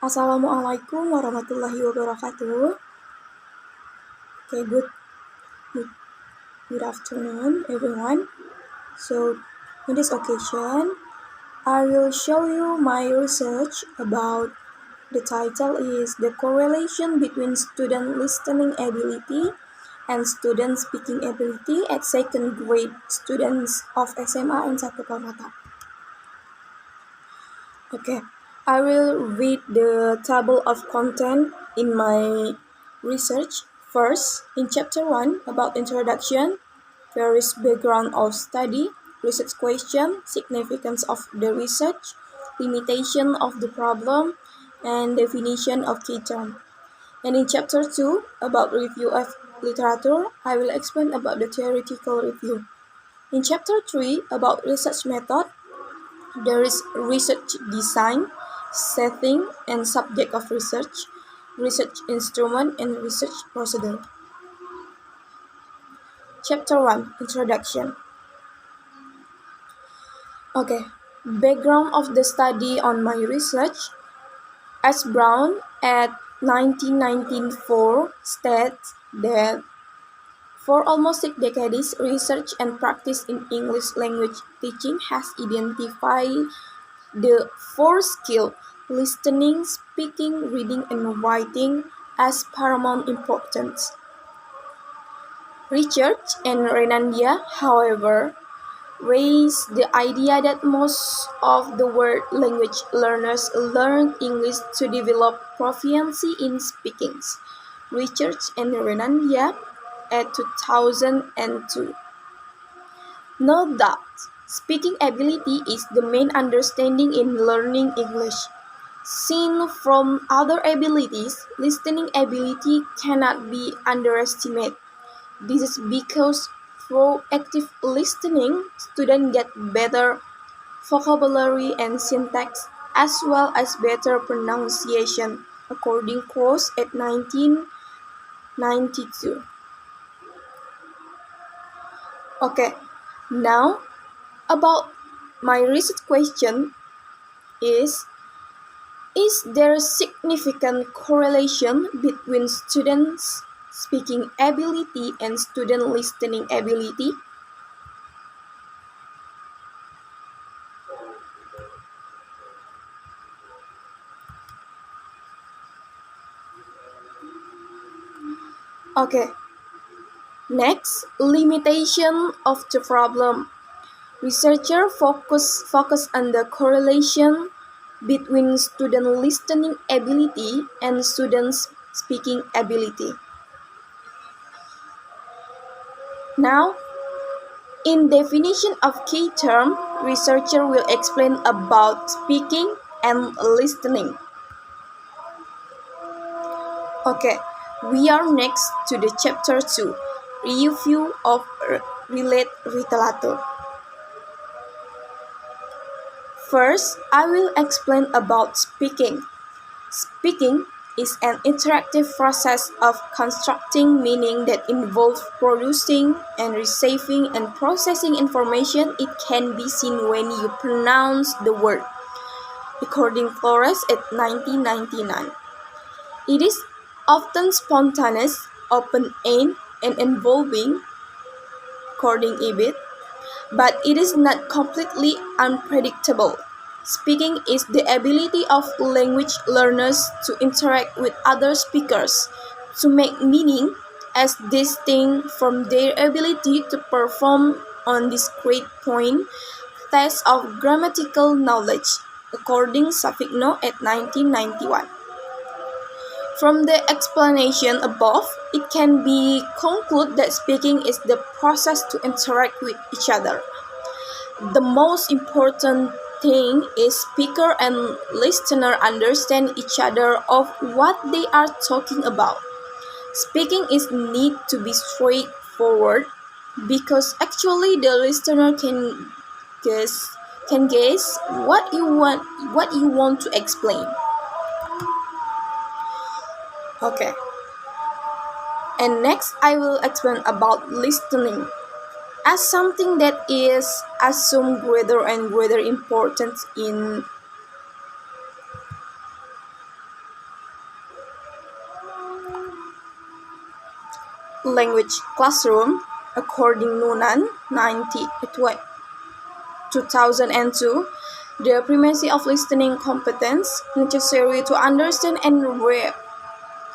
Assalamualaikum warahmatullahi wabarakatuh. Okay, good, good afternoon, everyone. So, in this occasion, I will show you my research about the title is The Correlation Between Student Listening Ability and Student Speaking Ability at Second Grade Students of SMA and Satu Mata. Okay, I will read the table of content in my research. First, in chapter 1 about introduction, there is background of study, research question, significance of the research, limitation of the problem, and definition of key term. And in chapter 2 about review of literature, I will explain about the theoretical review. In chapter 3 about research method, there is research design, setting, and subject of research instrument, and research procedure. Chapter 1 Introduction. Okay, background of the study on my research. S. Brown at 1994 states that for almost 6 decades, research and practice in English language teaching has identified the 4 skills: listening, speaking, reading, and writing as paramount importance. Richard and Renandia, however, raise the idea that most of the world language learners learn English to develop proficiency in speaking. Richard and Renandia at 2002. Note that speaking ability is the main understanding in learning English. Seen from other abilities, listening ability cannot be underestimated. This is because through active listening, students get better vocabulary and syntax as well as better pronunciation, according to Cross at 1992. Okay, now about my research question is there significant correlation between students' speaking ability and student listening ability? Okay. Next, limitation of the problem. Researchers focus on the correlation between student listening ability and students' speaking ability. Now, in definition of key term, researcher will explain about speaking and listening. Okay, we are next to the chapter 2, review of related literature. First, I will explain about speaking. Speaking is an interactive process of constructing meaning that involves producing and receiving and processing information. It can be seen when you pronounce the word, according to Flores at 1999. It is often spontaneous, open-ended, and involving, according Ibid, but it is not completely unpredictable. Speaking is the ability of language learners to interact with other speakers, to make meaning as distinct from their ability to perform on discrete point tests of grammatical knowledge, according Savigno at 1991. From the explanation above, it can be concluded that speaking is the process to interact with each other. The most important thing is speaker and listener understand each other of what they are talking about. Speaking is need to be straightforward because actually the listener can guess what you want to explain. Okay. And next I will explain about listening as something that is assumed greater and greater importance in language classroom, according Noonan, 2002, the primacy of listening competence necessary to understand and react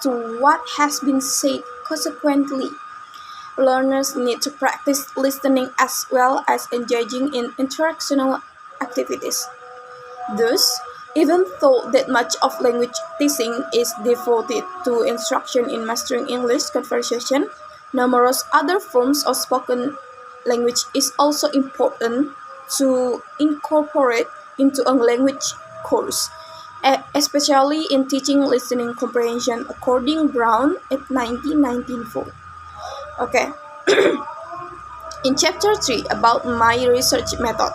to what has been said. Consequently, learners need to practice listening as well as engaging in interactional activities. Thus, even though that much of language teaching is devoted to instruction in mastering English conversation, numerous other forms of spoken language is also important to incorporate into a language course, especially in teaching listening comprehension, according Brown at 1994. Okay, in chapter 3 about my research method.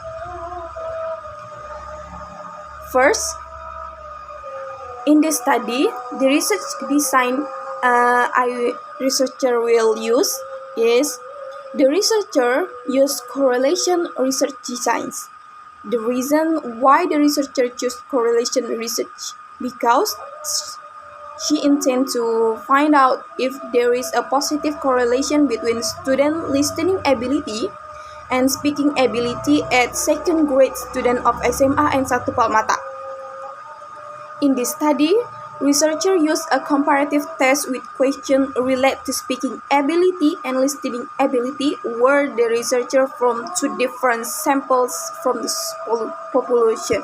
First, in this study, the research design researcher will use is the researcher used correlation research designs. The reason why the researcher chose correlation research because she intends to find out if there is a positive correlation between student listening ability and speaking ability at second grade student of SMA and 1 Palmata. In this study, researchers used a comparative test with questions related to speaking ability and listening ability, where the researcher from two different samples from the population.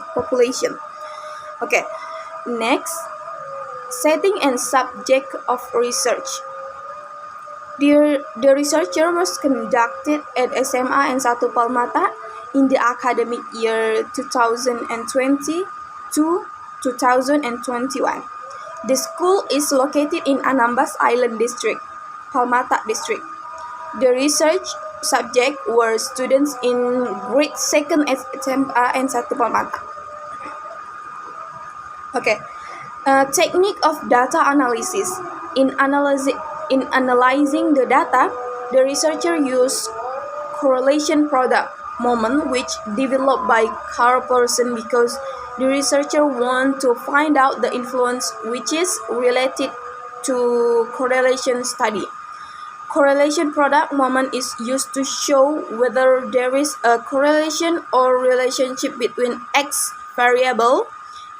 Okay, next, setting and subject of research. The researcher was conducted at SMA and 1 Palmata in the academic year 2020 to 2021. The school is located in Anambas Island District, Palmata District. The research subject were students in grade 2nd at SMA and 1 Palmata. Okay, technique of data analysis. In analyzing the data, the researcher used correlation product moment, which developed by Carl Person because the researcher want to find out the influence which is related to correlation study. Correlation product moment is used to show whether there is a correlation or relationship between X variable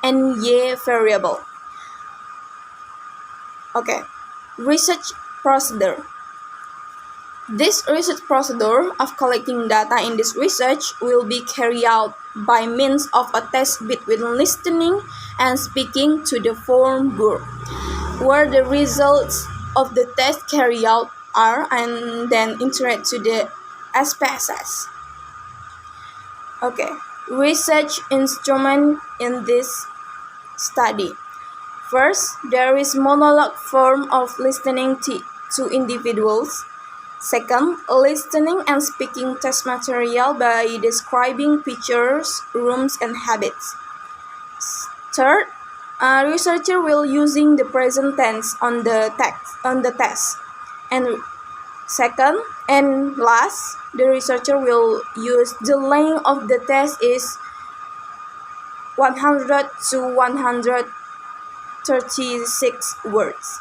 and Y variable. Okay, research procedure. This research procedure of collecting data in this research will be carried out by means of a test between listening and speaking to the form group, where the results of the test carried out are and then entered to the SPSS. Okay, research instrument in this study. First, there is monologue form of listening to individuals. Second, listening and speaking test material by describing pictures, rooms, and habits. Third, a researcher will using the present tense on the test. And second and last, the researcher will use the length of the test is 100 to 136 words.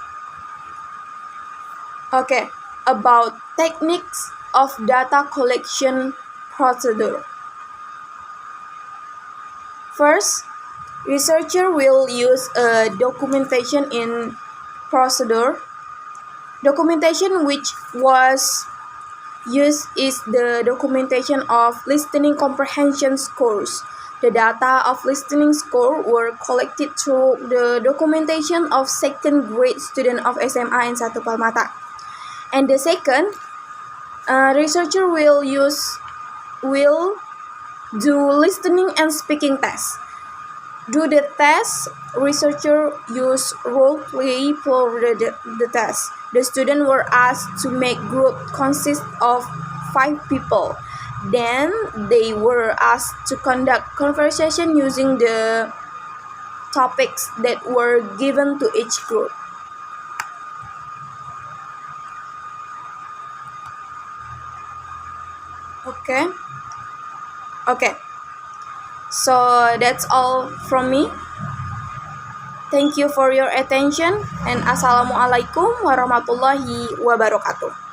Okay, about techniques of data collection procedure. First, researcher will use a documentation in procedure. Documentation which was used is the documentation of listening comprehension scores. The data of listening score were collected through the documentation of second grade student of SMA and 1 Palmata. And the second, researcher will do listening and speaking tests. Do the test, researcher use role play for the test. The students were asked to make group consist of 5 people. Then they were asked to conduct conversation using the topics that were given to each group. Okay. So that's all from me. Thank you for your attention and Assalamualaikum warahmatullahi wabarakatuh.